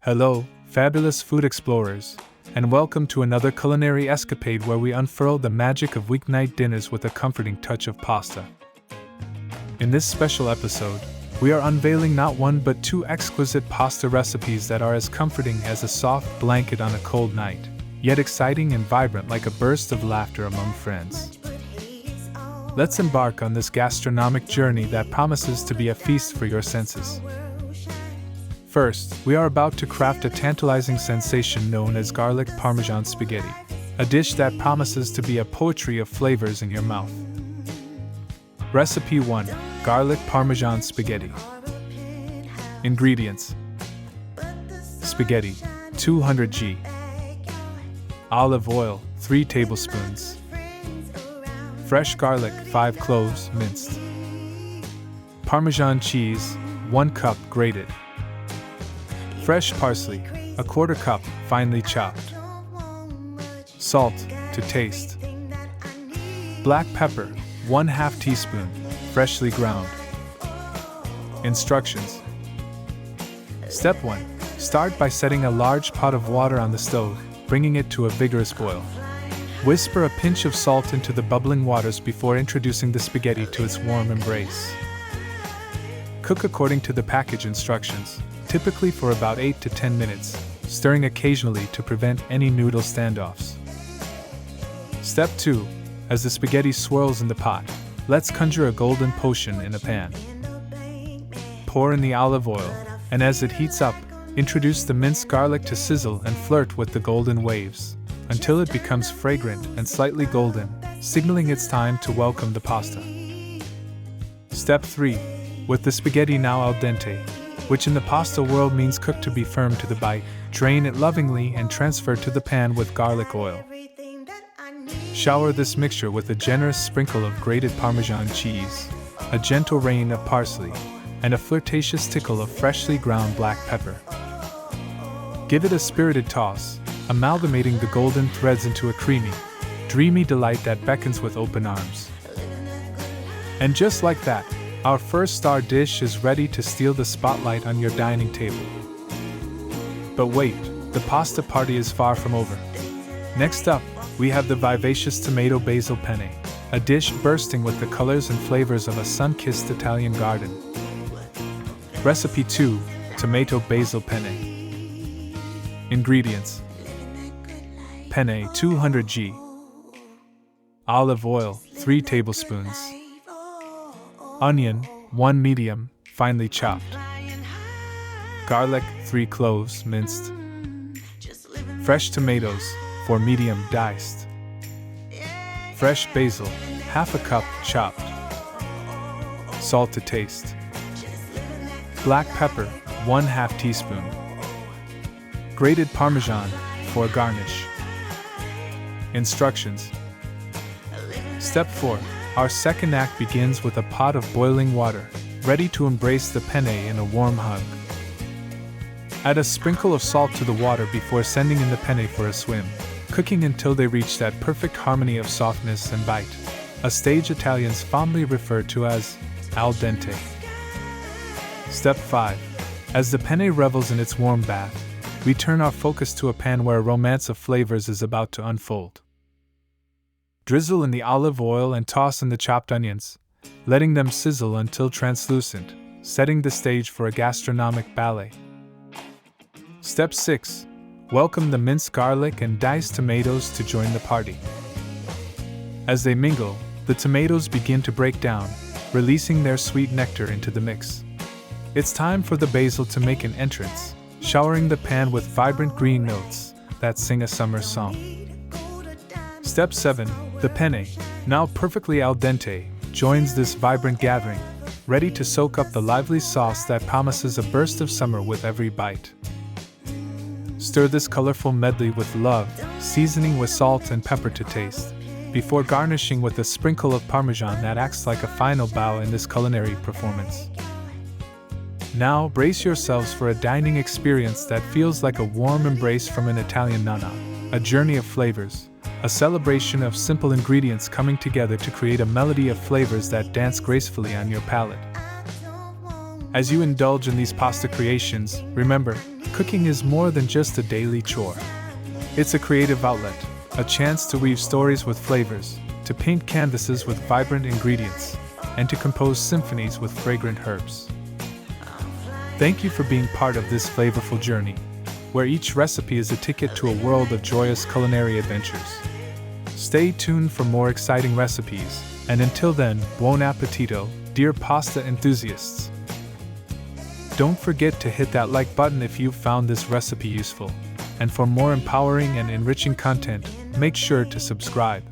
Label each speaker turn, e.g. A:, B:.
A: Hello, fabulous food explorers, and welcome to another culinary escapade where we unfurl the magic of weeknight dinners with a comforting touch of pasta. In this special episode, we are unveiling not one but two exquisite pasta recipes that are as comforting as a soft blanket on a cold night, yet exciting and vibrant like a burst of laughter among friends. Let's embark on this journey that promises to be a feast for your senses. First, we are about to craft a tantalizing sensation known as garlic parmesan spaghetti, a dish that promises to be a poetry of flavors in your mouth. Recipe 1: Garlic parmesan spaghetti. Ingredients: spaghetti, 200 g. Olive oil, 3 tablespoons. Fresh garlic, 5 cloves, minced. Parmesan cheese, 1 cup, grated. Fresh parsley, 1/4 cup, finely chopped. Salt to taste. Black pepper, 1/2 teaspoon, freshly ground. Instructions. Step 1. Start by setting a large pot of water on the stove, bringing it to a vigorous boil. Whisper a pinch of salt into the bubbling waters before introducing the spaghetti to its warm embrace. Cook according to the package instructions, typically for about 8 to 10 minutes, stirring occasionally to prevent any noodle standoffs. Step 2. As the spaghetti swirls in the pot, let's conjure a golden potion in a pan. Pour in the olive oil, and as it heats up, introduce the minced garlic to sizzle and flirt with the golden waves, until it becomes fragrant and slightly golden, signaling it's time to welcome the pasta. Step 3. With the spaghetti now al dente, which in the pasta world means cooked to be firm to the bite, drain it lovingly and transfer to the pan with garlic oil. Shower this mixture with a generous sprinkle of grated Parmesan cheese, a gentle rain of parsley, and a flirtatious tickle of freshly ground black pepper. Give it a spirited toss, amalgamating the golden threads into a creamy, dreamy delight that beckons with open arms. And just like that, our first star dish is ready to steal the spotlight on your dining table. But wait, the pasta party is far from over. Next up, we have the vivacious tomato basil penne, a dish bursting with the colors and flavors of a sun-kissed Italian garden. Recipe 2: Tomato basil penne. Ingredients: penne, 200 g. Olive oil, 3 tablespoons. Onion, 1 medium, finely chopped. Garlic, 3 cloves, minced. Fresh tomatoes, 4 medium, diced. Fresh basil, 1/2 cup, chopped. Salt to taste. Black pepper, 1/2 teaspoon. Grated Parmesan for garnish. Instructions. Step 4. Our second act begins with a pot of boiling water, ready to embrace the penne in a warm hug. Add a sprinkle of salt to the water before sending in the penne for a swim, cooking until they reach that perfect harmony of softness and bite, a stage Italians fondly refer to as al dente. Step 5. As the penne revels in its warm bath, we turn our focus to a pan where a romance of flavors is about to unfold. Drizzle in the olive oil and toss in the chopped onions, letting them sizzle until translucent, setting the stage for a gastronomic ballet. Step 6. Welcome the minced garlic and diced tomatoes to join the party. As they mingle, the tomatoes begin to break down, releasing their sweet nectar into the mix. It's time for the basil to make an entrance, showering the pan with vibrant green notes that sing a summer song. Step 7. The penne, now perfectly al dente, joins this vibrant gathering, ready to soak up the lively sauce that promises a burst of summer with every bite. Stir this colorful medley with love, seasoning with salt and pepper to taste, before garnishing with a sprinkle of Parmesan that acts like a final bow in this culinary performance. Now brace yourselves for a dining experience that feels like a warm embrace from an Italian nonna, a journey of flavors, a celebration of simple ingredients coming together to create a melody of flavors that dance gracefully on your palate. As you indulge in these pasta creations, remember, cooking is more than just a daily chore. It's a creative outlet, a chance to weave stories with flavors, to paint canvases with vibrant ingredients, and to compose symphonies with fragrant herbs. Thank you for being part of this flavorful journey, where each recipe is a ticket to a world of joyous culinary adventures. Stay tuned for more exciting recipes, and until then, buon appetito, dear pasta enthusiasts! Don't forget to hit that like button if you found this recipe useful, and for more empowering and enriching content, make sure to subscribe.